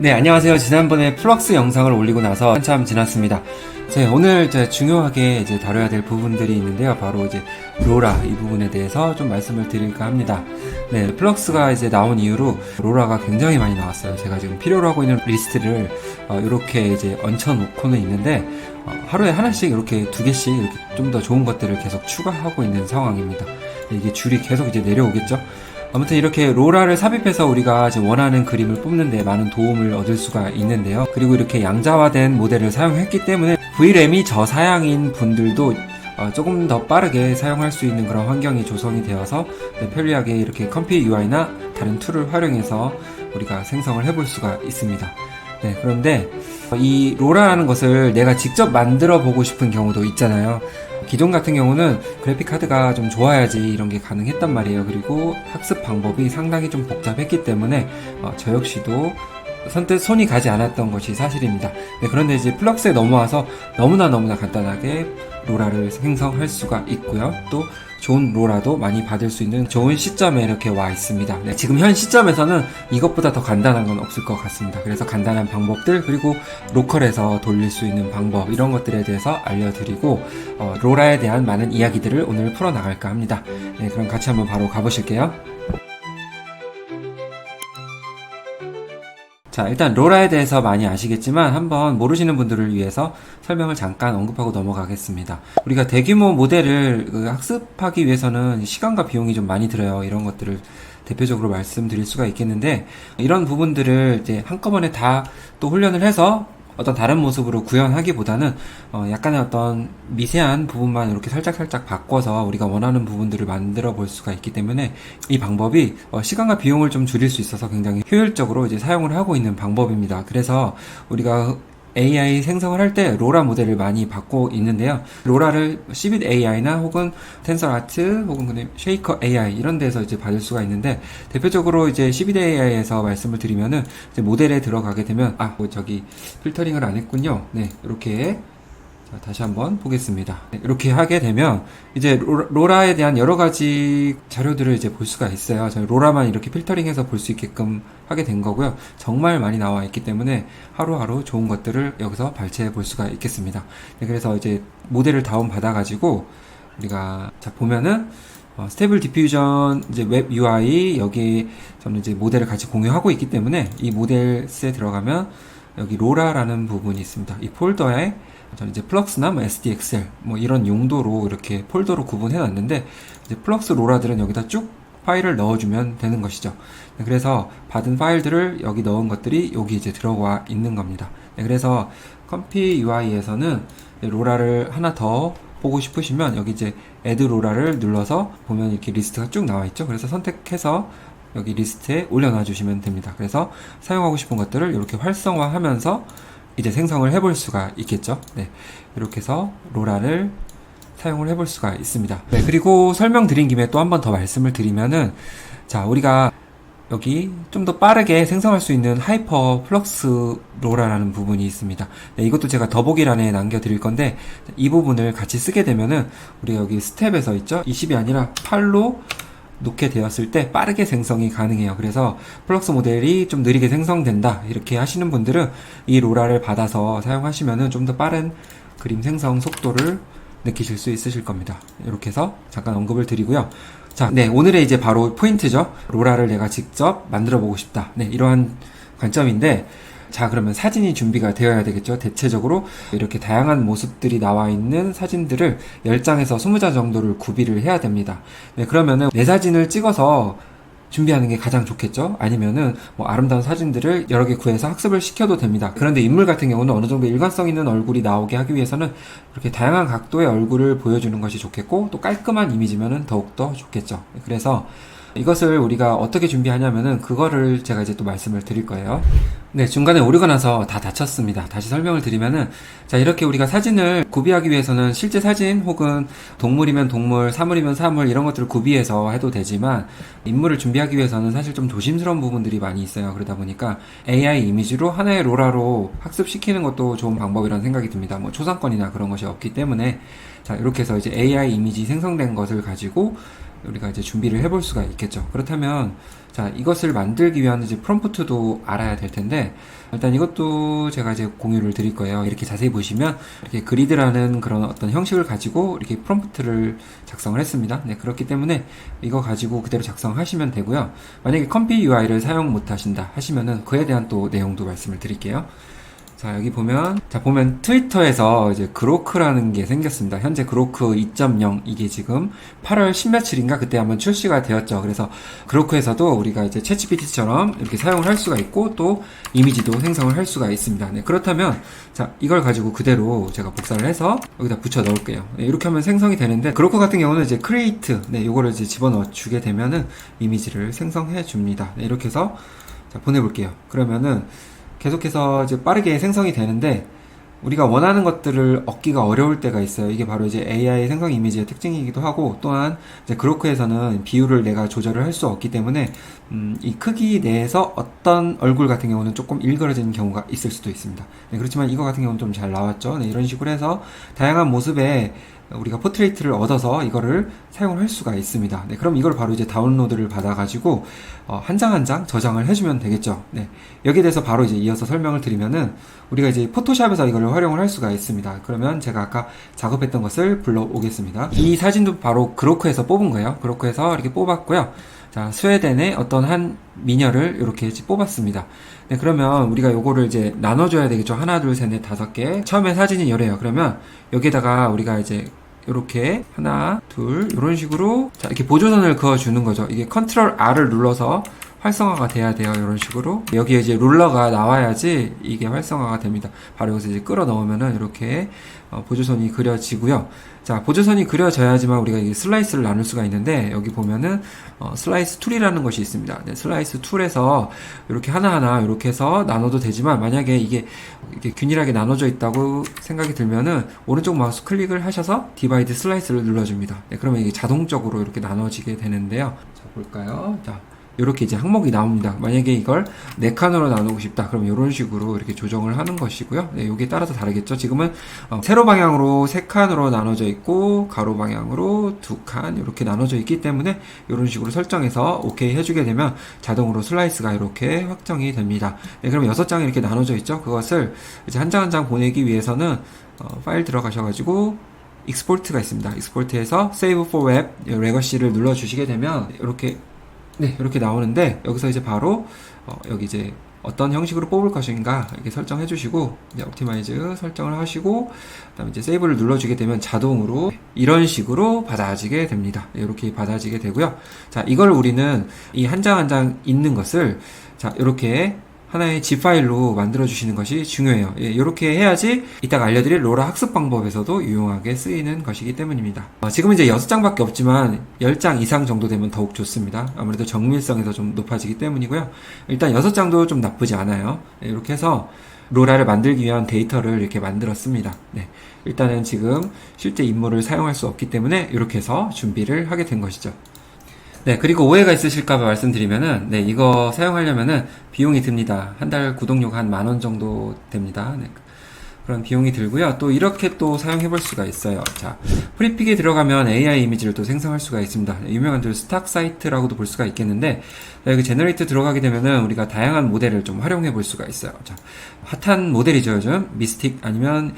네, 안녕하세요. 지난번에 플럭스 영상을 올리고 나서 한참 지났습니다. 오늘 중요하게 다뤄야 될 부분들이 있는데요. 바로 로라 이 부분에 대해서 좀 말씀을 드릴까 합니다. 네, 플럭스가 나온 이후로 로라가 굉장히 많이 나왔어요. 제가 지금 필요로 하고 있는 리스트를 이렇게 얹혀놓고는 있는데 하루에 하나씩 이렇게 두 개씩 이렇게 좀 더 좋은 것들을 계속 추가하고 있는 상황입니다. 이게 줄이 계속 내려오겠죠? 아무튼 이렇게 로라를 삽입해서 우리가 원하는 그림을 뽑는데 많은 도움을 얻을 수가 있는데요. 그리고 이렇게 양자화된 모델을 사용했기 때문에 VRAM이 저사양인 분들도 조금 더 빠르게 사용할 수 있는 그런 환경이 조성이 되어서 편리하게 이렇게 컴피 UI나 다른 툴을 활용해서 우리가 생성을 해볼 수가 있습니다. 네, 그런데 이 로라라는 것을 내가 직접 만들어 보고 싶은 경우도 있잖아요. 기존 같은 경우는 그래픽 카드가 좀 좋아야지 이런 게 가능했단 말이에요. 그리고 학습 방법이 상당히 좀 복잡했기 때문에 저 역시도 선뜻 손이 가지 않았던 것이 사실입니다. 네, 그런데 플럭스에 넘어와서 너무나 간단하게 로라를 생성할 수가 있고요. 또 좋은 로라도 많이 받을 수 있는 좋은 시점에 이렇게 와 있습니다. 네, 지금 현 시점에서는 이것보다 더 간단한 건 없을 것 같습니다. 그래서 간단한 방법들 그리고 로컬에서 돌릴 수 있는 방법 이런 것들에 대해서 알려드리고 로라에 대한 많은 이야기들을 오늘 풀어나갈까 합니다. 네, 그럼 같이 한번 바로 가보실게요. 자, 일단 로라에 대해서 많이 아시겠지만 한번 모르시는 분들을 위해서 설명을 잠깐 언급하고 넘어가겠습니다. 우리가 대규모 모델을 학습하기 위해서는 시간과 비용이 좀 많이 들어요. 이런 것들을 대표적으로 말씀드릴 수가 있겠는데 이런 부분들을 한꺼번에 다 또 훈련을 해서 어떤 다른 모습으로 구현하기보다는 약간의 어떤 미세한 부분만 이렇게 살짝 바꿔서 우리가 원하는 부분들을 만들어 볼 수가 있기 때문에 이 방법이 시간과 비용을 좀 줄일 수 있어서 굉장히 효율적으로 사용을 하고 있는 방법입니다. 그래서 우리가 AI 생성을 할 때 로라 모델을 많이 받고 있는데요. 로라를 Cbit AI나 혹은 텐서라트 혹은 쉐이커 AI 이런 데서 받을 수가 있는데 대표적으로 Cbit AI에서 말씀을 드리면은 모델에 들어가게 되면 필터링을 안 했군요. 네, 이렇게 다시 한번 보겠습니다. 네, 이렇게 하게 되면 로라에 대한 여러 가지 자료들을 볼 수가 있어요. 저희 로라만 이렇게 필터링해서 볼 수 있게끔 하게 된 거고요. 정말 많이 나와 있기 때문에 하루하루 좋은 것들을 여기서 발췌해 볼 수가 있겠습니다. 네, 그래서 모델을 다운 받아 가지고 우리가 보면은 스테이블 디퓨전 웹 UI 여기 저는 모델을 같이 공유하고 있기 때문에 이 모델스에 들어가면 여기 로라라는 부분이 있습니다. 이 폴더에 저는 플럭스나 SDXL 이런 용도로 이렇게 폴더로 구분해 놨는데 플럭스 로라들은 여기다 쭉 파일을 넣어주면 되는 것이죠. 네, 그래서 받은 파일들을 여기 넣은 것들이 여기 들어와 있는 겁니다. 네, 그래서 컴피 UI에서는 로라를 하나 더 보고 싶으시면 여기 add 로라를 눌러서 보면 이렇게 리스트가 쭉 나와 있죠. 그래서 선택해서 여기 리스트에 올려놔 주시면 됩니다. 그래서 사용하고 싶은 것들을 이렇게 활성화하면서 생성을 해볼 수가 있겠죠. 네, 이렇게 해서 로라를 사용을 해볼 수가 있습니다. 네, 그리고 설명드린 김에 또 한 번 더 말씀을 드리면은 자, 우리가 여기 좀 더 빠르게 생성할 수 있는 하이퍼 플럭스 로라라는 부분이 있습니다. 네, 이것도 제가 더보기란에 남겨드릴 건데 이 부분을 같이 쓰게 되면은 우리가 여기 스텝에서 있죠. 20이 아니라 8로 놓게 되었을 때 빠르게 생성이 가능해요. 그래서 플럭스 모델이 좀 느리게 생성된다 이렇게 하시는 분들은 이 로라를 받아서 사용하시면은 좀 더 빠른 그림 생성 속도를 느끼실 수 있으실 겁니다. 이렇게 해서 잠깐 언급을 드리고요. 자, 네, 오늘의 바로 포인트죠. 로라를 내가 직접 만들어 보고 싶다. 네, 이러한 관점인데 자, 그러면 사진이 준비가 되어야 되겠죠. 대체적으로 이렇게 다양한 모습들이 나와 있는 사진들을 10장에서 20장 정도를 구비를 해야 됩니다. 네, 그러면은 내 사진을 찍어서 준비하는 게 가장 좋겠죠. 아니면은 아름다운 사진들을 여러 개 구해서 학습을 시켜도 됩니다. 그런데 인물 같은 경우는 어느 정도 일관성 있는 얼굴이 나오게 하기 위해서는 이렇게 다양한 각도의 얼굴을 보여주는 것이 좋겠고 또 깔끔한 이미지면은 더욱더 좋겠죠. 그래서 이것을 우리가 어떻게 준비하냐면은 그거를 제가 또 말씀을 드릴 거예요. 네, 중간에 오류가 나서 다 닫혔습니다. 다시 설명을 드리면은 자, 이렇게 우리가 사진을 구비하기 위해서는 실제 사진 혹은 동물이면 동물, 사물이면 사물 이런 것들을 구비해서 해도 되지만 인물을 준비하기 위해서는 사실 좀 조심스러운 부분들이 많이 있어요. 그러다 보니까 AI 이미지로 하나의 로라로 학습시키는 것도 좋은 방법이라는 생각이 듭니다. 초상권이나 그런 것이 없기 때문에 자, 이렇게 해서 AI 이미지 생성된 것을 가지고 우리가 이제 준비를 해볼 수가 있겠죠. 그렇다면 자, 이것을 만들기 위한 이제 프롬프트도 알아야 될 텐데, 일단 이것도 제가 이제 공유를 드릴 거예요. 이렇게 자세히 보시면 이렇게 그리드라는 그런 어떤 형식을 가지고 이렇게 프롬프트를 작성을 했습니다. 네, 그렇기 때문에 이거 가지고 그대로 작성하시면 되고요. 만약에 컴피 UI를 사용 못 하신다 하시면은 그에 대한 또 내용도 말씀을 드릴게요. 자, 여기 보면, 트위터에서 이제 그로크라는 게 생겼습니다. 현재 그로크 2.0, 이게 지금 8월 10며칠인가 그때 한번 출시가 되었죠. 그래서 그로크에서도 우리가 이제 챗GPT처럼 이렇게 사용을 할 수가 있고, 또 이미지도 생성을 할 수가 있습니다. 네, 그렇다면, 자, 이걸 가지고 그대로 제가 복사를 해서 여기다 붙여 넣을게요. 네, 이렇게 하면 생성이 되는데, 그로크 같은 경우는 이제 크리에이트, 네, 요거를 이제 집어넣어 주게 되면은 이미지를 생성해 줍니다. 네, 이렇게 해서, 자, 보내볼게요. 그러면은, 계속해서 이제 빠르게 생성이 되는데 우리가 원하는 것들을 얻기가 어려울 때가 있어요. 이게 바로 이제 AI 생성 이미지의 특징이기도 하고, 또한 이제 그로크에서는 비율을 내가 조절을 할 수 없기 때문에 이 크기 내에서 어떤 얼굴 같은 경우는 조금 일그러지는 경우가 있을 수도 있습니다. 네, 그렇지만 이거 같은 경우는 좀 잘 나왔죠. 네, 이런 식으로 해서 다양한 모습의 우리가 포트레이트를 얻어서 이거를 사용을 할 수가 있습니다. 네, 그럼 이걸 바로 이제 다운로드를 받아가지고 한 장 한 장 저장을 해주면 되겠죠. 네, 여기에 대해서 바로 이제 이어서 설명을 드리면은 우리가 이제 포토샵에서 이걸 활용을 할 수가 있습니다. 그러면 제가 아까 작업했던 것을 불러오겠습니다. 이 사진도 바로 그로크에서 뽑은 거예요. 그로크에서 이렇게 뽑았고요. 자, 스웨덴의 어떤 한 미녀를 이렇게 뽑았습니다. 네, 그러면 우리가 요거를 이제 나눠줘야 되겠죠. 하나, 둘, 셋, 넷, 다섯 개. 처음에 사진이 이래요. 그러면 여기에다가 우리가 이제 이렇게 하나, 둘, 이런 식으로 자, 이렇게 보조선을 그어주는 거죠. 이게 컨트롤 R을 눌러서 활성화가 돼야 돼요. 이런 식으로 여기에 이제 룰러가 나와야지 이게 활성화가 됩니다. 바로 여기서 이제 끌어 넣으면은 이렇게 보조선이 그려지고요. 자, 보조선이 그려져야지만 우리가 이 슬라이스를 나눌 수가 있는데, 여기 보면은 슬라이스 툴이라는 것이 있습니다. 네, 슬라이스 툴에서 이렇게 하나하나 이렇게 해서 나눠도 되지만, 만약에 이게 균일하게 나눠져 있다고 생각이 들면은 오른쪽 마우스 클릭을 하셔서 디바이드 슬라이스를 눌러줍니다. 네, 그러면 이게 자동적으로 이렇게 나눠지게 되는데요. 자, 볼까요? 자, 이렇게 이제 항목이 나옵니다. 만약에 이걸 4칸으로 나누고 싶다. 그럼 이런 식으로 이렇게 조정을 하는 것이고요. 네, 여기에 따라서 다르겠죠. 지금은 세로 방향으로 3칸으로 나눠져 있고, 가로 방향으로 2칸 이렇게 나눠져 있기 때문에 이런 식으로 설정해서 OK 해주게 되면 자동으로 슬라이스가 이렇게 확정이 됩니다. 네, 그럼 6장이 이렇게 나눠져 있죠. 그것을 이제 한 장 한 장 보내기 위해서는 파일 들어가셔가지고 익스포트가 있습니다. 익스포트에서 Save for Web 레거시를 눌러주시게 되면 이렇게 네, 이렇게 나오는데, 여기서 이제 바로 여기 이제 어떤 형식으로 뽑을 것인가 이렇게 설정해 주시고, 이제 옵티마이즈 설정을 하시고, 그다음에 이제 세이브를 눌러주게 되면 자동으로 이런 식으로 받아지게 됩니다. 네, 이렇게 받아지게 되고요. 자, 이걸 우리는 이 한 장 한 장 있는 것을 자, 이렇게 하나의 zip 파일로 만들어 주시는 것이 중요해요. 예, 이렇게 해야지 이따가 알려드릴 로라 학습 방법에서도 유용하게 쓰이는 것이기 때문입니다. 지금은 이제 6장밖에 없지만 10장 이상 정도 되면 더욱 좋습니다. 아무래도 정밀성에서 좀 높아지기 때문이고요. 일단 6장도 좀 나쁘지 않아요. 예, 이렇게 해서 로라를 만들기 위한 데이터를 이렇게 만들었습니다. 네, 일단은 지금 실제 인물을 사용할 수 없기 때문에 이렇게 해서 준비를 하게 된 것이죠. 네, 그리고 오해가 있으실까봐 말씀드리면은, 네, 이거 사용하려면은 비용이 듭니다. 한 달 구독료가 한 10,000원 정도 됩니다. 네, 그런 비용이 들고요. 또 이렇게 또 사용해 볼 수가 있어요. 자, 프리픽에 들어가면 AI 이미지를 또 생성할 수가 있습니다. 유명한 스탁 사이트라고도 볼 수가 있겠는데, 여기 제너레이트 들어가게 되면은 우리가 다양한 모델을 좀 활용해 볼 수가 있어요. 자, 핫한 모델이죠, 요즘. 미스틱 아니면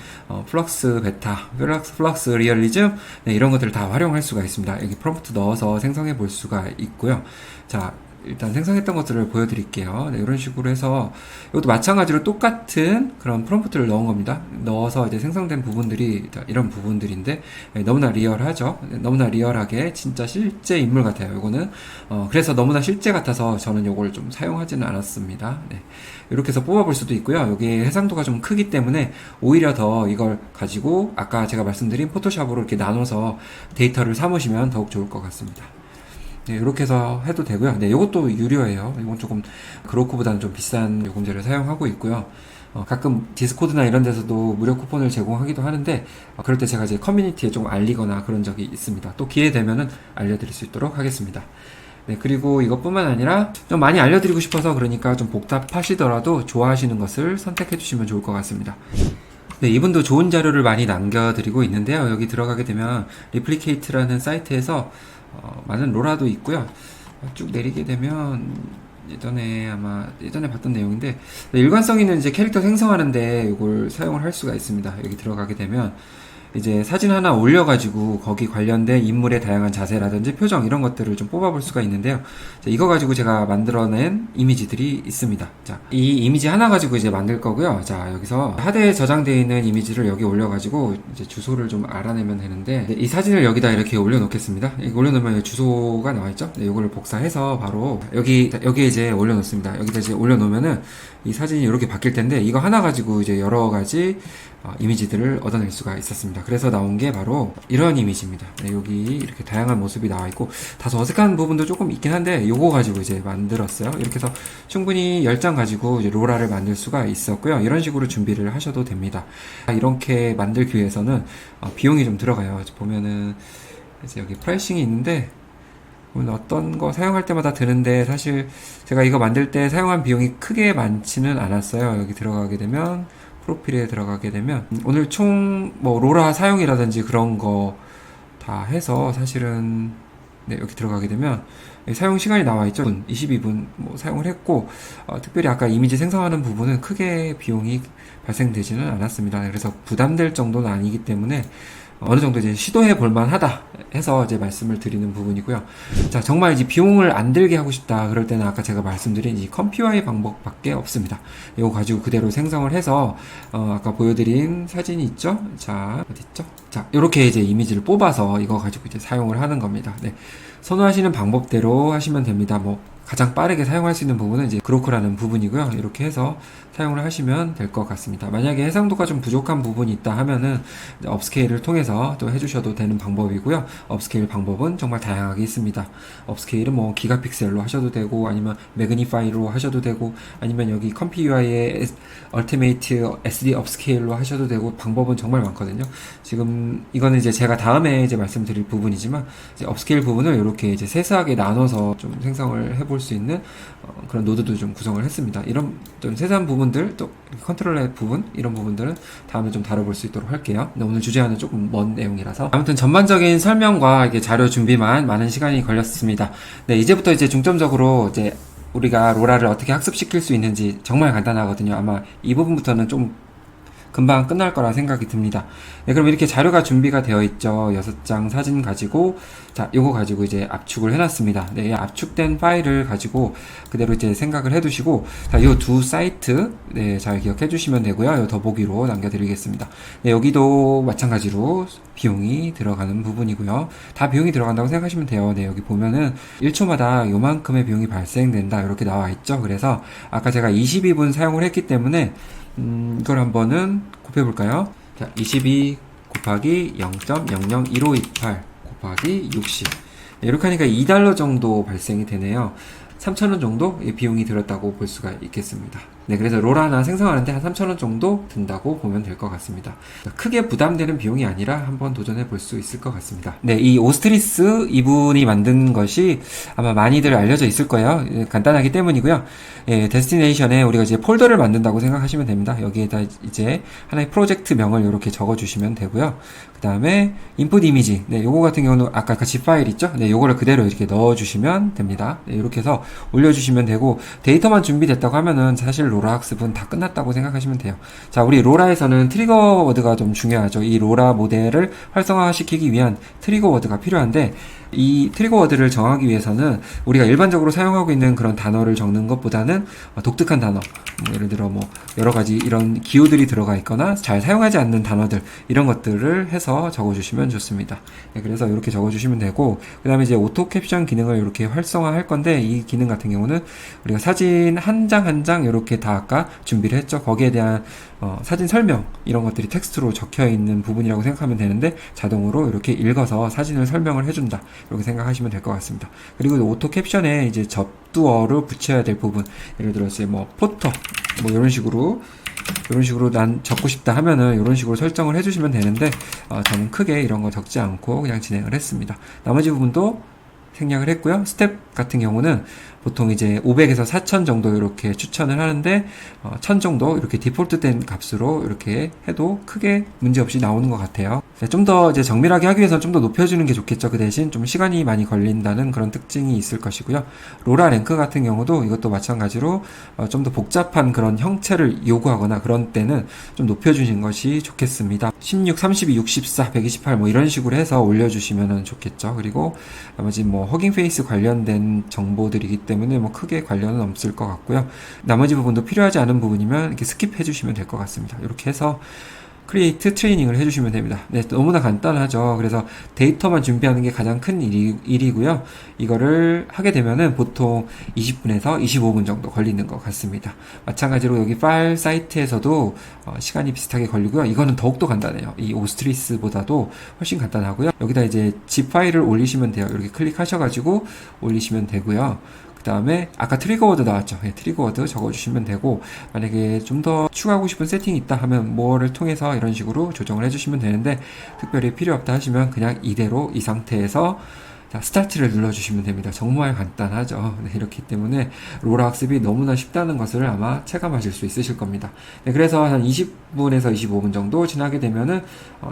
플럭스 베타, 플럭스 리얼리즘, 네, 이런 것들을 다 활용할 수가 있습니다. 여기 프롬프트 넣어서 생성해 볼 수가 있고요. 자, 일단 생성했던 것들을 보여드릴게요. 네, 이런 식으로 해서 이것도 마찬가지로 똑같은 그런 프롬프트를 넣은 겁니다. 넣어서 이제 생성된 부분들이 이런 부분들인데, 네, 너무나 리얼하죠. 네, 너무나 리얼하게 진짜 실제 인물 같아요. 이거는 그래서 너무나 실제 같아서 저는 이걸 좀 사용하지는 않았습니다. 네, 이렇게 해서 뽑아볼 수도 있고요. 여기 해상도가 좀 크기 때문에 오히려 더 이걸 가지고 아까 제가 말씀드린 포토샵으로 이렇게 나눠서 데이터를 삼으시면 더욱 좋을 것 같습니다. 네, 이렇게 해서 해도 되고요. 네, 이것도 유료예요. 이건 조금 그로크보다는 좀 비싼 요금제를 사용하고 있고요. 가끔 디스코드나 이런 데서도 무료 쿠폰을 제공하기도 하는데, 그럴 때 제가 이제 커뮤니티에 좀 알리거나 그런 적이 있습니다. 또 기회 되면은 알려드릴 수 있도록 하겠습니다. 네, 그리고 이것뿐만 아니라 좀 많이 알려드리고 싶어서, 그러니까 좀 복잡하시더라도 좋아하시는 것을 선택해 주시면 좋을 것 같습니다. 네, 이분도 좋은 자료를 많이 남겨드리고 있는데요. 여기 들어가게 되면 리플리케이트라는 사이트에서 많은 로라도 있고요. 쭉 내리게 되면 예전에 봤던 내용인데, 일관성 있는 이제 캐릭터 생성하는데 이걸 사용을 할 수가 있습니다. 여기 들어가게 되면 이제 사진 하나 올려가지고 거기 관련된 인물의 다양한 자세라든지 표정 이런 것들을 좀 뽑아볼 수가 있는데요. 자, 이거 가지고 제가 만들어낸 이미지들이 있습니다. 자, 이 이미지 하나 가지고 이제 만들 거고요. 자, 여기서 하드에 저장되어 있는 이미지를 여기 올려가지고 이제 주소를 좀 알아내면 되는데, 이 사진을 여기다 이렇게 올려놓겠습니다. 이거 올려놓으면 주소가 나와있죠? 네, 이걸 복사해서 바로 여기에 이제 올려놓습니다. 여기다 이제 올려놓으면은 이 사진이 이렇게 바뀔 텐데, 이거 하나 가지고 이제 여러 가지 이미지들을 얻어낼 수가 있었습니다. 그래서 나온 게 바로 이런 이미지입니다. 네, 여기 이렇게 다양한 모습이 나와 있고 다소 어색한 부분도 조금 있긴 한데 요거 가지고 이제 만들었어요. 이렇게 해서 충분히 10장 가지고 이제 로라를 만들 수가 있었고요. 이런 식으로 준비를 하셔도 됩니다. 이렇게 만들기 위해서는 비용이 좀 들어가요. 보면은 이제 여기 프라이싱이 있는데 어떤 거 사용할 때마다 드는데, 사실 제가 이거 만들 때 사용한 비용이 크게 많지는 않았어요. 여기 들어가게 되면 프로필에 들어가게 되면 오늘 총 뭐 로라 사용이라든지 그런 거 다 해서 사실은 네, 여기 들어가게 되면 사용 시간이 나와 있죠. 22분 뭐 사용을 했고, 특별히 아까 이미지 생성하는 부분은 크게 비용이 발생되지는 않았습니다. 그래서 부담될 정도는 아니기 때문에 어느 정도 이제 시도해 볼 만하다 해서 이제 말씀을 드리는 부분이고요. 자, 정말 이제 비용을 안 들게 하고 싶다 그럴 때는 아까 제가 말씀드린 이 컴퓨아이 방법밖에 없습니다. 이거 가지고 그대로 생성을 해서 아까 보여드린 사진이 있죠? 자, 어딨죠? 자, 요렇게 이제 이미지를 뽑아서 이거 가지고 이제 사용을 하는 겁니다. 네. 선호하시는 방법대로 하시면 됩니다. 뭐 가장 빠르게 사용할 수 있는 부분은 이제 그로크라는 부분이고요. 이렇게 해서 사용을 하시면 될 것 같습니다. 만약에 해상도가 좀 부족한 부분이 있다 하면은 업스케일을 통해서 또 해주셔도 되는 방법이고요. 업스케일 방법은 정말 다양하게 있습니다. 업스케일은 뭐 기가픽셀로 하셔도 되고, 아니면 매그니파이로 하셔도 되고, 아니면 여기 컴퓨아이의 얼티메이트 SD 업스케일로 하셔도 되고, 방법은 정말 많거든요. 지금 이거는 이제 제가 다음에 이제 말씀드릴 부분이지만, 이제 업스케일 부분을 이렇게 이제 세세하게 나눠서 좀 생성을 해볼 수 있는 그런 노드도 좀 구성을 했습니다. 이런 좀 세세한 부분들, 또 컨트롤의 부분, 이런 부분들은 다음에 좀 다뤄볼 수 있도록 할게요. 근데 오늘 주제와는 조금 먼 내용이라서 아무튼 전반적인 설명과 이게 자료 준비만 많은 시간이 걸렸습니다. 네, 이제부터 이제 중점적으로 이제 우리가 로라를 어떻게 학습시킬 수 있는지 정말 간단하거든요. 아마 이 부분부터는 좀 금방 끝날 거라 생각이 듭니다. 네, 그럼 이렇게 자료가 준비가 되어 있죠. 6장 사진 가지고, 자, 요거 가지고 이제 압축을 해놨습니다. 네, 이 압축된 파일을 가지고 그대로 이제 생각을 해두시고, 자, 요 두 사이트, 네, 잘 기억해 주시면 되고요. 요 더보기로 남겨드리겠습니다. 네, 여기도 마찬가지로 비용이 들어가는 부분이고요. 다 비용이 들어간다고 생각하시면 돼요. 네, 여기 보면은 1초마다 요만큼의 비용이 발생된다. 이렇게 나와 있죠. 그래서 아까 제가 22분 사용을 했기 때문에 이걸 한번은 곱해볼까요? 자, 22 곱하기 0.001528 곱하기 60. 이렇게 하니까 $2 정도 발생이 되네요. 3,000원 정도 비용이 들었다고 볼 수가 있겠습니다. 네, 그래서 로라 하나 생성하는데 한 3,000원 정도 든다고 보면 될 것 같습니다. 크게 부담되는 비용이 아니라 한번 도전해 볼 수 있을 것 같습니다. 네, 이 오스트리스 이분이 만든 것이 아마 많이들 알려져 있을 거예요. 간단하기 때문이고요. 예, 데스티네이션에 우리가 이제 폴더를 만든다고 생각하시면 됩니다. 여기에다 이제 하나의 프로젝트 명을 이렇게 적어 주시면 되고요. 그 다음에 인풋 이미지, 네, 요거 같은 경우는 아까 그 zip 파일 있죠? 네, 요거를 그대로 이렇게 넣어 주시면 됩니다. 네, 이렇게 해서 올려주시면 되고, 데이터만 준비됐다고 하면은 사실 로라 학습은 다 끝났다고 생각하시면 돼요. 자, 우리 로라에서는 트리거 워드가 좀 중요하죠. 이 로라 모델을 활성화시키기 위한 트리거 워드가 필요한데, 이 트리거 워드를 정하기 위해서는 우리가 일반적으로 사용하고 있는 그런 단어를 적는 것보다는 독특한 단어, 예를 들어 뭐 여러 가지 이런 기호들이 들어가 있거나 잘 사용하지 않는 단어들, 이런 것들을 해서 적어주시면 좋습니다. 네, 그래서 이렇게 적어주시면 되고, 그 다음에 이제 오토 캡션 기능을 이렇게 활성화할 건데, 이 기능 같은 경우는 우리가 사진 한 장 한 장 이렇게 다 아까 준비를 했죠. 거기에 대한 사진 설명, 이런 것들이 텍스트로 적혀 있는 부분이라고 생각하면 되는데, 자동으로 이렇게 읽어서 사진을 설명을 해준다, 이렇게 생각하시면 될 것 같습니다. 그리고 오토 캡션에 이제 접두어로 붙여야 될 부분, 예를 들어서 뭐 포토, 뭐 이런 식으로 난 적고 싶다 하면은 이런 식으로 설정을 해주시면 되는데, 저는 크게 이런 거 적지 않고 그냥 진행을 했습니다. 나머지 부분도 생략을 했고요. 스텝 같은 경우는 보통 이제 500에서 4000 정도 이렇게 추천을 하는데, 1000 정도 이렇게 디폴트 된 값으로 이렇게 해도 크게 문제 없이 나오는 것 같아요. 네, 좀 더 이제 정밀하게 하기 위해서는 좀 더 높여주는 게 좋겠죠. 그 대신 좀 시간이 많이 걸린다는 그런 특징이 있을 것이고요. 로라 랭크 같은 경우도 이것도 마찬가지로 좀 더 복잡한 그런 형체를 요구하거나 그런 때는 좀 높여주신 것이 좋겠습니다. 16, 32, 64, 128 뭐 이런 식으로 해서 올려주시면 좋겠죠. 그리고 나머지 뭐 허깅 페이스 관련된 정보들이기 때문에 뭐 크게 관련은 없을 것 같고요. 나머지 부분도 필요하지 않은 부분이면 이렇게 스킵해 주시면 될 것 같습니다. 이렇게 해서 크리에이트 트레이닝을 해주시면 됩니다. 네, 너무나 간단하죠. 그래서 데이터만 준비하는 게 가장 큰 일이고요. 이거를 하게 되면은 보통 20분에서 25분 정도 걸리는 것 같습니다. 마찬가지로 여기 파일 사이트에서도 시간이 비슷하게 걸리고요. 이거는 더욱더 간단해요. 이 오스트리스보다도 훨씬 간단하고요. 여기다 이제 zip 파일을 올리시면 돼요. 이렇게 클릭하셔가지고 올리시면 되고요. 그 다음에 아까 트리거 워드 나왔죠. 네, 트리거 워드 적어주시면 되고, 만약에 좀 더 추가하고 싶은 세팅이 있다 하면 뭐를 통해서 이런 식으로 조정을 해주시면 되는데, 특별히 필요 없다 하시면 그냥 이대로 이 상태에서 자, 스타트를 눌러주시면 됩니다. 정말 간단하죠. 네, 이렇기 때문에 로라 학습이 너무나 쉽다는 것을 아마 체감하실 수 있으실 겁니다. 네, 그래서 한 20분에서 25분 정도 지나게 되면은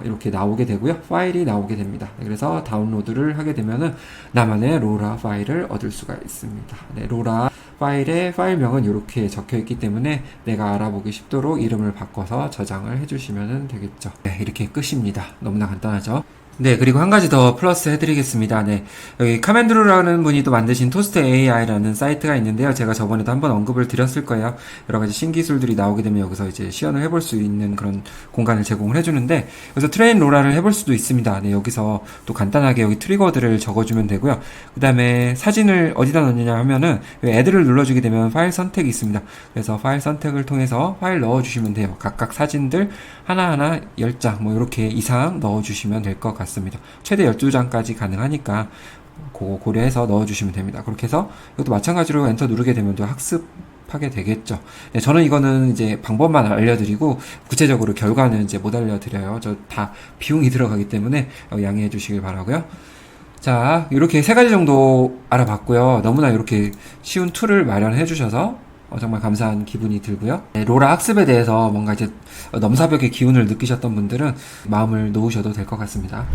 이렇게 나오게 되고요. 파일이 나오게 됩니다. 네, 그래서 다운로드를 하게 되면은 나만의 로라 파일을 얻을 수가 있습니다. 네, 로라 파일의 파일명은 이렇게 적혀 있기 때문에 내가 알아보기 쉽도록 이름을 바꿔서 저장을 해주시면 되겠죠. 네, 이렇게 끝입니다. 너무나 간단하죠. 네, 그리고 한 가지 더 플러스 해드리겠습니다. 네, 여기 카멘드루라는 분이 또 만드신 토스트 AI라는 사이트가 있는데요. 제가 저번에도 한번 언급을 드렸을 거예요. 여러 가지 신기술들이 나오게 되면 여기서 이제 시연을 해볼 수 있는 그런 공간을 제공을 해주는데, 그래서 트레인 로라를 해볼 수도 있습니다. 네, 여기서 또 간단하게 여기 트리거들을 적어주면 되고요. 그 다음에 사진을 어디다 넣느냐 하면은 애들을 눌러주게 되면 파일 선택이 있습니다. 그래서 파일 선택을 통해서 파일 넣어주시면 돼요. 각각 사진들 하나하나 10장 뭐 이렇게 이상 넣어주시면 될 것 같습니다. 최대 12장까지 가능하니까 그거 고려해서 넣어주시면 됩니다. 그렇게 해서 이것도 마찬가지로 엔터 누르게 되면 또 학습하게 되겠죠. 네, 저는 이거는 이제 방법만 알려드리고 구체적으로 결과는 이제 못 알려드려요. 저 다 비용이 들어가기 때문에 양해해 주시길 바라고요. 자, 이렇게 세 가지 정도 알아봤고요. 너무나 이렇게 쉬운 툴을 마련해 주셔서 정말 감사한 기분이 들고요. 네, 로라 학습에 대해서 뭔가 이제 넘사벽의 기운을 느끼셨던 분들은 마음을 놓으셔도 될 것 같습니다.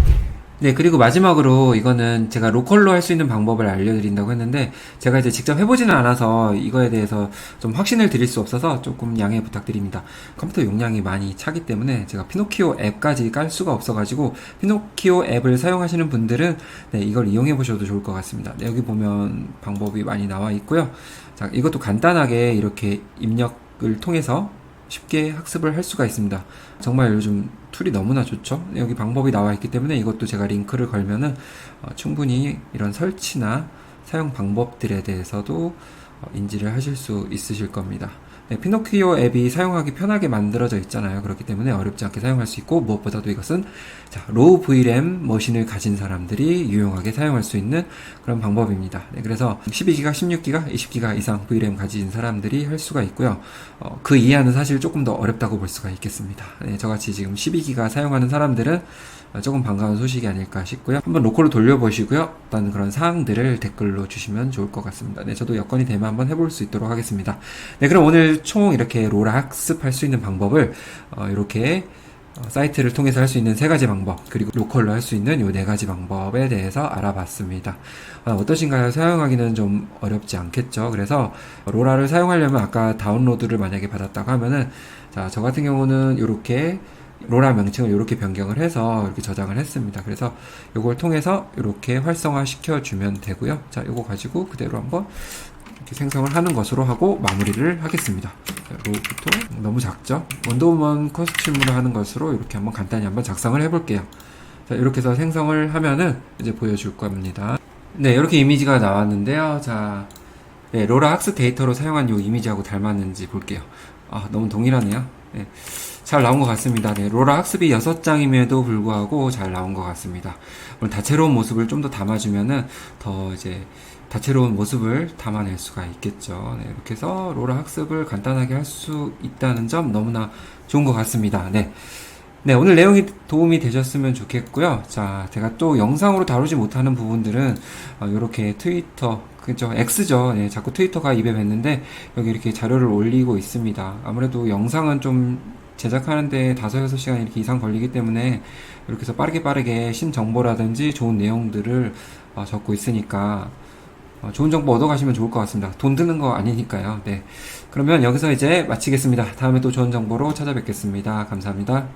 네, 그리고 마지막으로 이거는 제가 로컬로 할 수 있는 방법을 알려드린다고 했는데, 제가 이제 직접 해보지는 않아서 이거에 대해서 좀 확신을 드릴 수 없어서 조금 양해 부탁드립니다. 컴퓨터 용량이 많이 차기 때문에 제가 피노키오 앱까지 깔 수가 없어가지고, 피노키오 앱을 사용하시는 분들은 네, 이걸 이용해 보셔도 좋을 것 같습니다. 네, 여기 보면 방법이 많이 나와 있고요. 자, 이것도 간단하게 이렇게 입력을 통해서 쉽게 학습을 할 수가 있습니다. 정말 요즘 툴이 너무나 좋죠. 여기 방법이 나와 있기 때문에 이것도 제가 링크를 걸면은 충분히 이런 설치나 사용 방법들에 대해서도 인지를 하실 수 있으실 겁니다. 네, 피노키오 앱이 사용하기 편하게 만들어져 있잖아요. 그렇기 때문에 어렵지 않게 사용할 수 있고, 무엇보다도 이것은 로우 VRAM 머신을 가진 사람들이 유용하게 사용할 수 있는 그런 방법입니다. 네, 그래서 12기가, 16기가, 20기가 이상 VRAM 가진 사람들이 할 수가 있고요. 그 이하는 사실 조금 더 어렵다고 볼 수가 있겠습니다. 네, 저같이 지금 12기가 사용하는 사람들은 조금 반가운 소식이 아닐까 싶고요. 한번 로컬로 돌려보시고요. 어떤 그런 사항들을 댓글로 주시면 좋을 것 같습니다. 네, 저도 여건이 되면 한번 해볼 수 있도록 하겠습니다. 네, 그럼 오늘 총 이렇게 로라 학습할 수 있는 방법을 이렇게 사이트를 통해서 할 수 있는 3가지 방법, 그리고 로컬로 할 수 있는 요 4가지 방법에 대해서 알아봤습니다. 어떠신가요? 사용하기는 좀 어렵지 않겠죠? 그래서 로라를 사용하려면 아까 다운로드를 만약에 받았다고 하면은, 자, 저 같은 경우는 이렇게 로라 명칭을 이렇게 변경을 해서 이렇게 저장을 했습니다. 그래서 이걸 통해서 이렇게 활성화 시켜주면 되고요. 자, 이거 가지고 그대로 한번 이렇게 생성을 하는 것으로 하고 마무리를 하겠습니다. 로부터 너무 작죠? 원더우먼 코스튬으로 하는 것으로 이렇게 한번 간단히 한번 작성을 해볼게요. 자, 이렇게 해서 생성을 하면은 이제 보여줄 겁니다. 네, 이렇게 이미지가 나왔는데요. 자, 네, 로라 학습 데이터로 사용한 이 이미지하고 닮았는지 볼게요. 너무 동일하네요. 네, 잘 나온 것 같습니다. 네, 로라 학습이 6장임에도 불구하고 잘 나온 것 같습니다. 물론 다채로운 모습을 좀 더 담아주면은 더 이제 다채로운 모습을 담아낼 수가 있겠죠. 네, 이렇게 해서 로라 학습을 간단하게 할 수 있다는 점 너무나 좋은 것 같습니다. 네. 네, 오늘 내용이 도움이 되셨으면 좋겠고요. 자, 제가 또 영상으로 다루지 못하는 부분들은 이렇게 트위터, 그죠? X죠. 네, 자꾸 트위터가 입에 뱉는데 여기 이렇게 자료를 올리고 있습니다. 아무래도 영상은 좀 제작하는데 5-6시간 이렇게 이상 걸리기 때문에 이렇게 해서 빠르게 신정보라든지 좋은 내용들을 적고 있으니까 좋은 정보 얻어가시면 좋을 것 같습니다. 돈 드는 거 아니니까요. 네. 그러면 여기서 이제 마치겠습니다. 다음에 또 좋은 정보로 찾아뵙겠습니다. 감사합니다.